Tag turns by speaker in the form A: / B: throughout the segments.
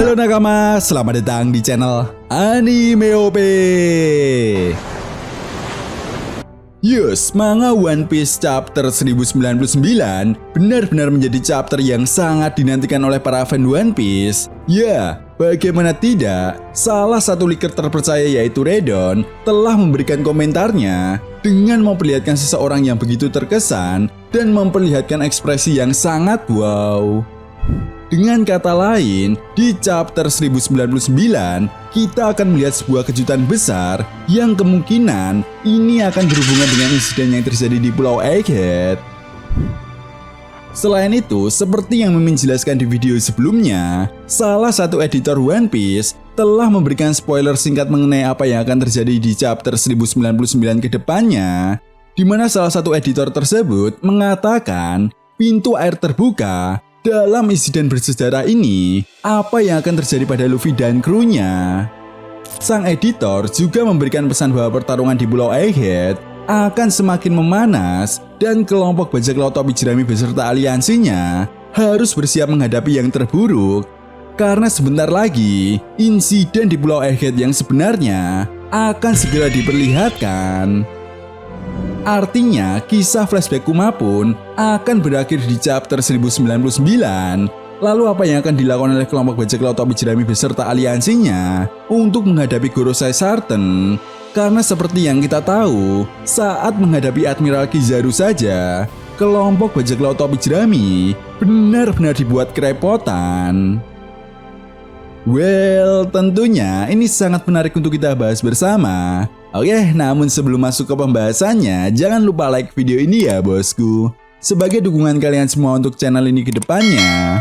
A: Halo nakama, selamat datang di channel Anime OP. Yes, manga One Piece chapter 1099 benar-benar menjadi chapter yang sangat dinantikan oleh para fan One Piece. Ya, bagaimana tidak, salah satu leaker terpercaya yaitu Redon telah memberikan komentarnya dengan memperlihatkan seseorang yang begitu terkesan dan memperlihatkan ekspresi yang sangat wow. Dengan kata lain, di chapter 1099, kita akan melihat sebuah kejutan besar yang kemungkinan ini akan berhubungan dengan insiden yang terjadi di Pulau Egghead. Selain itu, seperti yang Mimin jelaskan di video sebelumnya, salah satu editor One Piece telah memberikan spoiler singkat mengenai apa yang akan terjadi di chapter 1099 ke depannya, di mana salah satu editor tersebut mengatakan pintu air terbuka. Dalam insiden bersejarah ini, apa yang akan terjadi pada Luffy dan krunya? Sang editor juga memberikan pesan bahwa pertarungan di Pulau Egghead akan semakin memanas dan kelompok bajak laut topi jerami beserta aliansinya harus bersiap menghadapi yang terburuk. Karena sebentar lagi, insiden di Pulau Egghead yang sebenarnya akan segera diperlihatkan. Artinya, kisah flashback Kuma pun akan berakhir di chapter 1099. Lalu apa yang akan dilakukan oleh kelompok bajak laut topi jerami beserta aliansinya untuk menghadapi Gorosei Sarten? Karena seperti yang kita tahu, saat menghadapi Admiral Kizaru saja, kelompok bajak laut topi jerami benar-benar dibuat kerepotan. Well, tentunya ini sangat menarik untuk kita bahas bersama. Oke, namun sebelum masuk ke pembahasannya, jangan lupa like video ini ya bosku, sebagai dukungan kalian semua untuk channel ini ke depannya.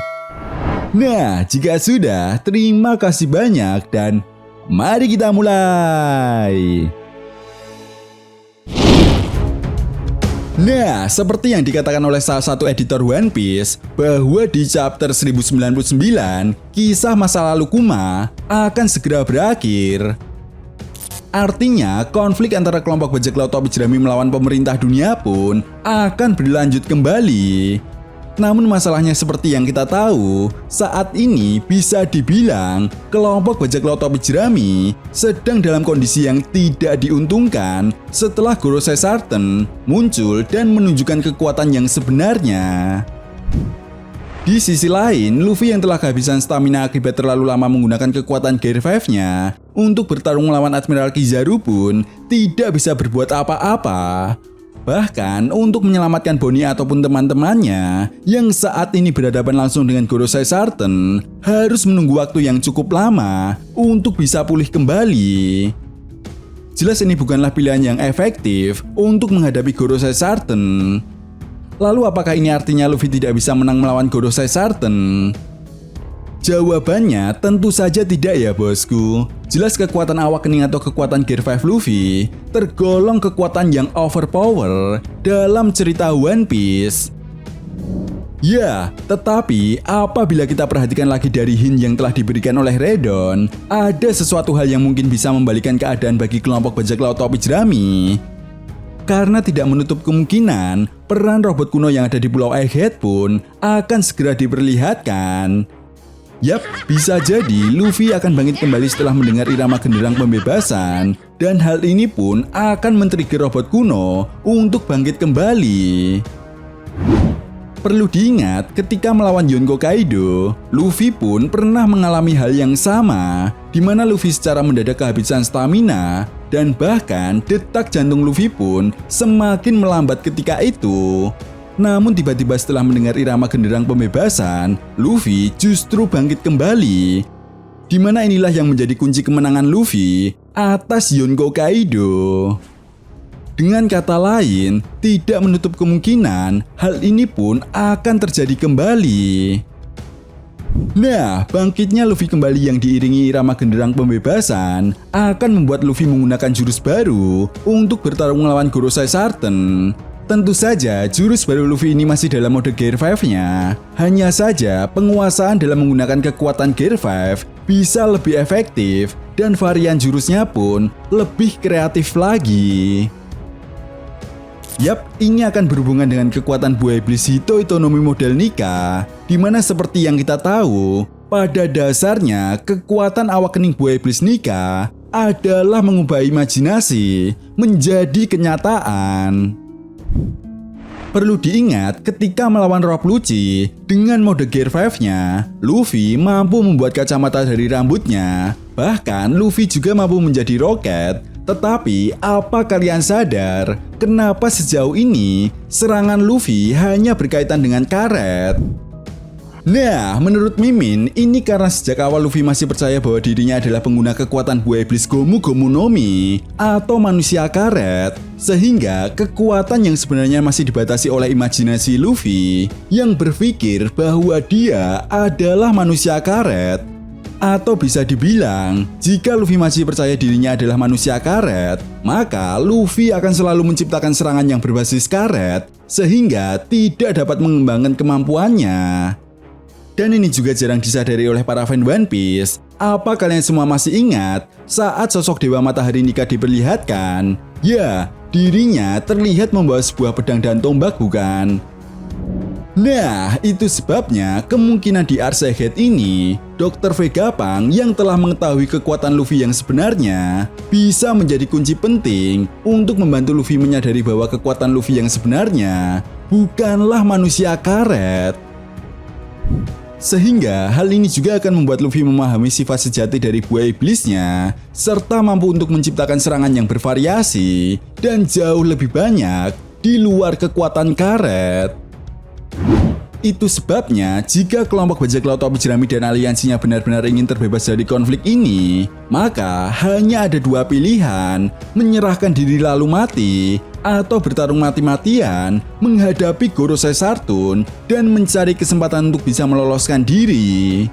A: Nah, jika sudah, terima kasih banyak dan mari kita mulai. Nah, seperti yang dikatakan oleh salah satu editor One Piece, bahwa di chapter 1099, kisah masa lalu Kuma akan segera berakhir. Artinya, konflik antara kelompok bajak laut topi jerami melawan pemerintah dunia pun akan berlanjut kembali. Namun masalahnya seperti yang kita tahu, saat ini bisa dibilang kelompok bajak laut topi jerami sedang dalam kondisi yang tidak diuntungkan setelah Gorosei Sarten muncul dan menunjukkan kekuatan yang sebenarnya. Di sisi lain, Luffy yang telah kehabisan stamina akibat terlalu lama menggunakan kekuatan Gear 5-nya untuk bertarung melawan Admiral Kizaru pun tidak bisa berbuat apa-apa. Bahkan untuk menyelamatkan Bonnie ataupun teman-temannya yang saat ini berhadapan langsung dengan Gorosei Sarten harus menunggu waktu yang cukup lama untuk bisa pulih kembali. Jelas ini bukanlah pilihan yang efektif untuk menghadapi Gorosei Sarten. Lalu apakah ini artinya Luffy tidak bisa menang melawan Gorosei Sarten? Jawabannya tentu saja tidak ya bosku. Jelas kekuatan awakening atau kekuatan Gear 5 Luffy tergolong kekuatan yang overpower dalam cerita One Piece. Ya, tetapi apabila kita perhatikan lagi dari hint yang telah diberikan oleh Redon, ada sesuatu hal yang mungkin bisa membalikan keadaan bagi kelompok bajak laut topi jerami. Karena tidak menutup kemungkinan, peran robot kuno yang ada di Pulau Egghead pun akan segera diperlihatkan. Yap, bisa jadi Luffy akan bangkit kembali setelah mendengar irama genderang pembebasan, dan hal ini pun akan men-trigger robot kuno untuk bangkit kembali. Perlu diingat, ketika melawan Yonko Kaido, Luffy pun pernah mengalami hal yang sama, di mana Luffy secara mendadak kehabisan stamina, dan bahkan detak jantung Luffy pun semakin melambat ketika itu. Namun tiba-tiba setelah mendengar irama genderang pembebasan, Luffy justru bangkit kembali. Di mana inilah yang menjadi kunci kemenangan Luffy atas Yonko Kaido. Dengan kata lain, tidak menutup kemungkinan hal ini pun akan terjadi kembali. Nah, bangkitnya Luffy kembali yang diiringi irama genderang pembebasan akan membuat Luffy menggunakan jurus baru untuk bertarung melawan Gorosei Sarten. Tentu saja, jurus baru Luffy ini masih dalam mode Gear 5-nya. Hanya saja, penguasaan dalam menggunakan kekuatan Gear 5 bisa lebih efektif dan varian jurusnya pun lebih kreatif lagi. Yap, ini akan berhubungan dengan kekuatan buah iblis Hito Itonomi model Nika, di mana seperti yang kita tahu, pada dasarnya kekuatan awakening buah iblis Nika adalah mengubah imajinasi menjadi kenyataan. Perlu diingat ketika melawan Rob Lucci dengan mode Gear 5-nya, Luffy mampu membuat kacamata dari rambutnya. Bahkan Luffy juga mampu menjadi roket. Tetapi apa kalian sadar kenapa sejauh ini serangan Luffy hanya berkaitan dengan karet? Nah, menurut Mimin, ini karena sejak awal Luffy masih percaya bahwa dirinya adalah pengguna kekuatan buah iblis Gomu Gomu no Mi atau manusia karet, sehingga kekuatan yang sebenarnya masih dibatasi oleh imajinasi Luffy yang berpikir bahwa dia adalah manusia karet. Atau bisa dibilang, jika Luffy masih percaya dirinya adalah manusia karet, maka Luffy akan selalu menciptakan serangan yang berbasis karet sehingga tidak dapat mengembangkan kemampuannya. Dan ini juga jarang disadari oleh para fan One Piece. Apa kalian semua masih ingat saat sosok Dewa Matahari Nika diperlihatkan? Ya, dirinya terlihat membawa sebuah pedang dan tombak, bukan? Nah, itu sebabnya kemungkinan di Arc Head ini, Dr. Vegapunk yang telah mengetahui kekuatan Luffy yang sebenarnya bisa menjadi kunci penting untuk membantu Luffy menyadari bahwa kekuatan Luffy yang sebenarnya bukanlah manusia karet. Sehingga hal ini juga akan membuat Luffy memahami sifat sejati dari buah iblisnya, serta mampu untuk menciptakan serangan yang bervariasi dan jauh lebih banyak di luar kekuatan karet. Itu sebabnya jika kelompok bajak laut topi jerami dan aliansinya benar-benar ingin terbebas dari konflik ini, maka hanya ada dua pilihan, menyerahkan diri lalu mati, atau bertarung mati-matian menghadapi Gorosei Sartun dan mencari kesempatan untuk bisa meloloskan diri.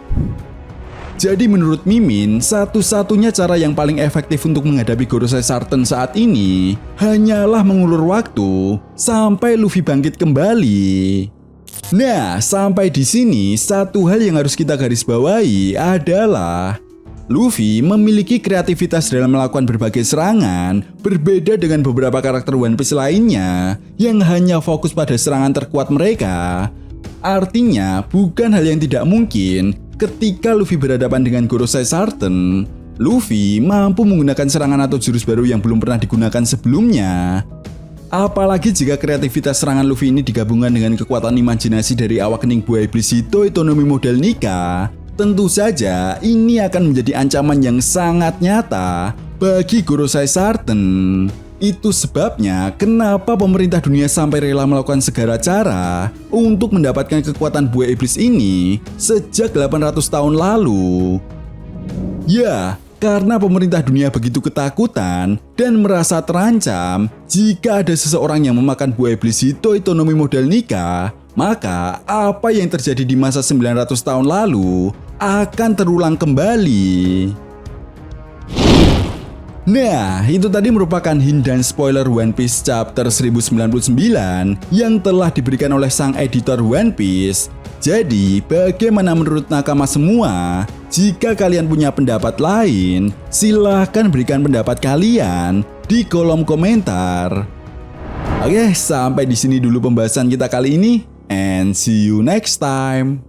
A: Jadi menurut Mimin, satu-satunya cara yang paling efektif untuk menghadapi Gorosei Sartun saat ini hanyalah mengulur waktu sampai Luffy bangkit kembali. Nah, sampai di sini satu hal yang harus kita garis bawahi adalah Luffy memiliki kreativitas dalam melakukan berbagai serangan, berbeda dengan beberapa karakter One Piece lainnya yang hanya fokus pada serangan terkuat mereka. Artinya, bukan hal yang tidak mungkin ketika Luffy berhadapan dengan Gorosei Sartun, Luffy mampu menggunakan serangan atau jurus baru yang belum pernah digunakan sebelumnya. Apalagi jika kreativitas serangan Luffy ini digabungkan dengan kekuatan imajinasi dari awakening buah iblis Hitoi Tonomi model Nika, tentu saja ini akan menjadi ancaman yang sangat nyata bagi Gorosei Sartun. Itu sebabnya kenapa pemerintah dunia sampai rela melakukan segala cara untuk mendapatkan kekuatan buah iblis ini sejak 800 tahun lalu. Ya, karena pemerintah dunia begitu ketakutan dan merasa terancam jika ada seseorang yang memakan buah iblis Hitoi Tonomi model Nika, maka apa yang terjadi di masa 900 tahun lalu akan terulang kembali. Nah, itu tadi merupakan hint dan spoiler One Piece chapter 1099 yang telah diberikan oleh sang editor One Piece. Jadi, bagaimana menurut nakama semua? Jika kalian punya pendapat lain, silahkan berikan pendapat kalian di kolom komentar. Oke, sampai di sini dulu pembahasan kita kali ini, and see you next time.